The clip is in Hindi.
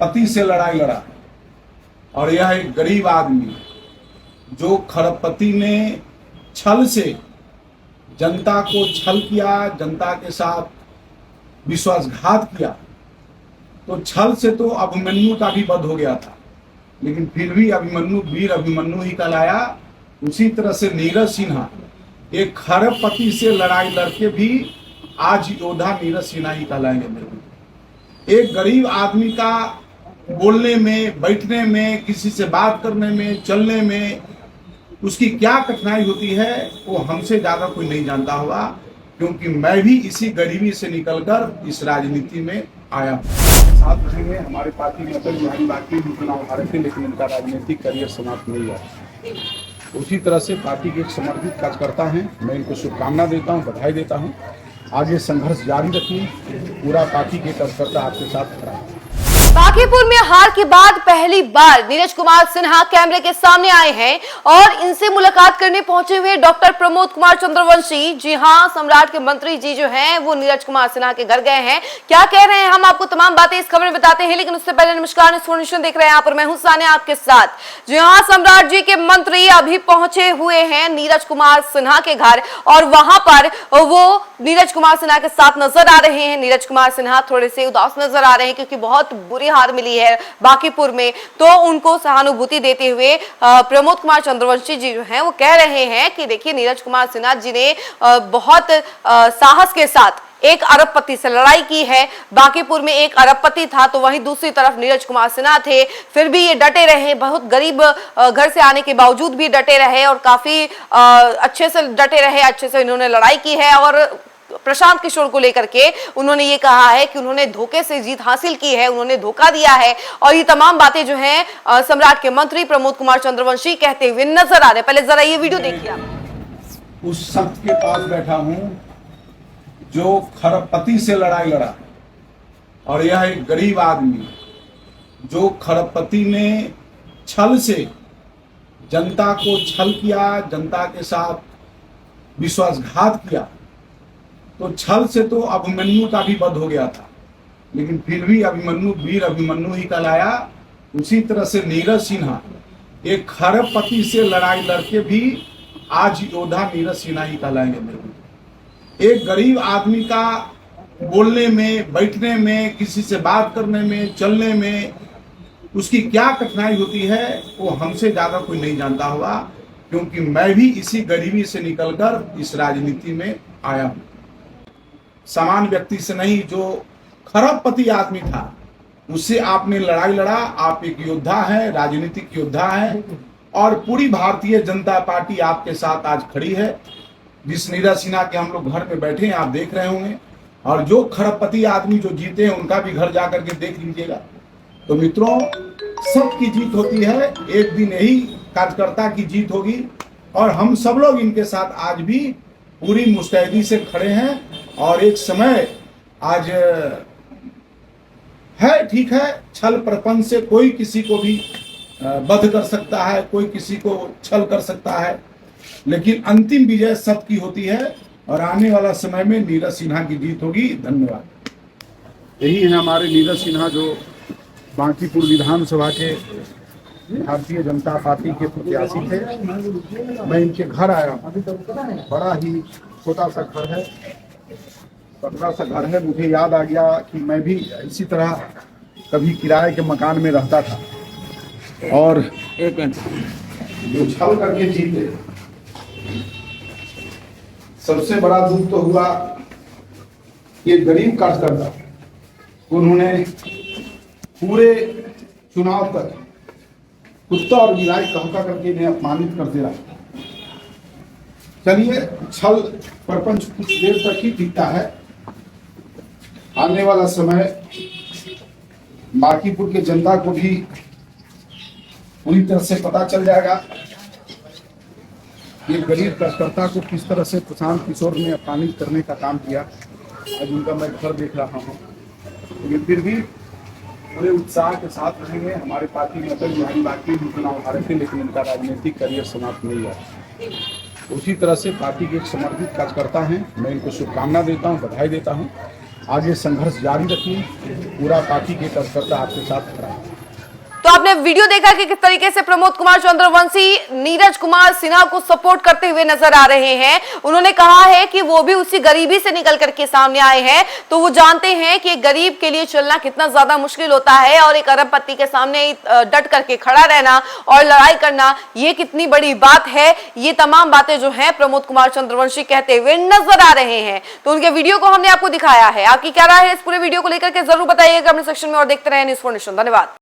पति से लड़ाई लड़ा और यह एक गरीब आदमी जो खरबपति ने छल से जनता को छल किया, जनता के साथ विश्वासघात किया। तो छल से तो अभिमन्यु का भी वध हो गया था, लेकिन फिर भी अभिमन्यु वीर अभिमन्यु ही कहलाया। उसी तरह से नीरज सिन्हा एक खरबपति से लड़ाई लड़के भी आज योद्धा नीरज सिन्हा ही कहलाएंगे। एक गरीब आदमी का बोलने में, बैठने में, किसी से बात करने में, चलने में उसकी क्या कठिनाई होती है वो हमसे ज्यादा कोई नहीं जानता होगा, क्योंकि मैं भी इसी गरीबी से निकलकर इस राजनीति में आया हूँ। साथ रहेंगे हमारे पार्टी में अटल बिहारी वाजपेयी जी चुनाव हारे थे, लेकिन उनका राजनीतिक करियर समाप्त नहीं हुआ। उसी तरह से पार्टी के एक समर्पित कार्यकर्ता हैं, मैं इनको शुभकामना देता हूँ, बधाई देता हूँ। आगे संघर्ष जारी रखिए, पूरा पार्टी के कार्यकर्ता आपके साथ खड़ा है। बांकीपुर में हार के बाद पहली बार नीरज कुमार सिन्हा कैमरे के सामने आए हैं और इनसे मुलाकात करने पहुंचे हुए डॉक्टर प्रमोद कुमार चंद्रवंशी। जी हां, सम्राट के मंत्री जी जो हैं वो नीरज कुमार सिन्हा के घर गए हैं। क्या कह रहे हैं हम आपको तमाम बातें इस खबर में बताते हैं, लेकिन उससे पहले नमस्कार, इन्फॉर्मेशन देख रहे हैं यहाँ पर मैं हूं सानिया आपके साथ। जी हां, सम्राट जी के मंत्री अभी पहुंचे हुए हैं नीरज कुमार सिन्हा के घर और वहां पर वो नीरज कुमार सिन्हा के साथ नजर आ रहे हैं। नीरज कुमार सिन्हा थोड़े से उदास नजर आ रहे हैं क्योंकि बहुत बुरी हार मिली है बांकीपुर में, तो उनको सहानुभूति देते हुए प्रमोद कुमार चंद्रवंशी जी जो हैं वो कह रहे हैं कि देखिए नीरज कुमार सिन्हा जी ने बहुत साहस के साथ एक अरबपति से लड़ाई की है। बांकीपुर में एक अरबपति था तो वहीं दूसरी तरफ नीरज कुमार सिन्हा थे, फिर भी ये डटे रहे। बहुत गरीब घर से आने के बावजूद भी डटे रहे और काफी अच्छे से डटे रहे, अच्छे से इन्होंने लड़ाई की है। और प्रशांत किशोर को लेकर के उन्होंने ये कहा है कि उन्होंने धोखे से जीत हासिल की है, उन्होंने धोखा दिया है। और ये तमाम बातें जो हैं सम्राट के मंत्री प्रमोद कुमार चंद्रवंशी कहते हुए नजर आ रहे। पहले जरा ये वीडियो देखिए आप। उस शख्स के पास बैठा हूं जो खरबपति से लड़ाई लड़ा और यह एक गरीब आदमी जो खरबपति ने छल से जनता को छल किया, जनता के साथ विश्वासघात किया। तो छल से तो अभिमन्यु का भी वध हो गया था, लेकिन फिर भी अभिमन्यु वीर अभिमन्यु ही कहलाया। उसी तरह से नीरज सिन्हा एक खरबपति से लड़ाई लड़के भी आज योद्धा नीरज सिन्हा ही कहलाएंगे। एक गरीब आदमी का बोलने में, बैठने में, किसी से बात करने में, चलने में उसकी क्या कठिनाई होती है वो हमसे ज्यादा कोई नहीं जानता होगा, क्योंकि मैं भी इसी गरीबी से निकलकर इस राजनीति में आया हूँ। सामान्य व्यक्ति से नहीं, जो खरबपति आदमी था उससे आपने लड़ाई लड़ा। आप एक योद्धा है, राजनीतिक योद्धा है और पूरी भारतीय जनता पार्टी आपके साथ आज खड़ी है। जिस नीरज सिन्हा के हम लोग घर में बैठे हैं आप देख रहे होंगे, और जो खरबपति आदमी जो जीते हैं उनका भी घर जाकर के देख लीजिएगा। तो मित्रों, सबकी जीत होती है, एक दिन यही कार्यकर्ता की जीत होगी और हम सब लोग इनके साथ आज भी पूरी मुस्तैदी से खड़े हैं। और एक समय आज है, ठीक है, छल प्रपंच से कोई किसी को भी वध कर सकता है, कोई किसी को छल कर सकता है, लेकिन अंतिम विजय सत्य की होती है और आने वाला समय में नीरज सिन्हा की जीत होगी। धन्यवाद। यही है हमारे नीरज सिन्हा जो बांकीपुर विधानसभा के भारतीय जनता पार्टी के प्रत्याशी थे। मैं इनके घर आया हूँ, बड़ा ही छोटा सा घर है, पतला सा घर है। मुझे याद आ गया कि मैं भी इसी तरह कभी किराए के मकान में रहता था और जो छल करके जीते। सबसे बड़ा दुख तो हुआ ये गरीब कार्यकर्ता, उन्होंने पूरे चुनाव तक कुत्ता और बिलाई कहका करके इन्हें अपमानित करते रहा। चलिए, छल प्रपंच कुछ देर तक ही टिकता है, आने वाला समय बांकीपुर के जनता को भी पूरी तरह से पता चल जाएगा ये गरीब कार्यकर्ता को किस तरह से प्रशांत किशोर ने अपमानित करने का काम किया। आज उनका मैं घर देख रहा हूँ, लेकिन फिर भी पूरे उत्साह के साथ रहेंगे। हमारे पार्टी में अटल बिहारी वाजपेयी जी चुनाव हारे थे, लेकिन उनका राजनीतिक करियर समाप्त नहीं हुआ। उसी तरह से पार्टी के एक समर्पित कार्यकर्ता हैं, मैं इनको शुभकामना देता हूँ, बधाई देता हूँ। आगे संघर्ष जारी रखिए। पूरा पार्टी के कार्यकर्ता आपके साथ खड़ा है। तो आपने वीडियो देखा कि किस तरीके से प्रमोद कुमार चंद्रवंशी नीरज कुमार सिन्हा को सपोर्ट करते हुए नजर आ रहे हैं। उन्होंने कहा है कि वो भी उसी गरीबी से निकल करके सामने आए हैं, तो वो जानते हैं कि एक गरीब के लिए चलना कितना ज्यादा मुश्किल होता है और एक अरबपति के सामने डट करके खड़ा रहना और लड़ाई करना ये कितनी बड़ी बात है। ये तमाम बातें जो है प्रमोद कुमार चंद्रवंशी कहते हुए नजर आ रहे हैं। तो उनके वीडियो को हमने आपको दिखाया है। आपकी क्या राय है इस पूरे वीडियो को लेकर के जरूर बताइएगा कमेंट सेक्शन में और देखते रहे न्यूज़4 नेशन। धन्यवाद।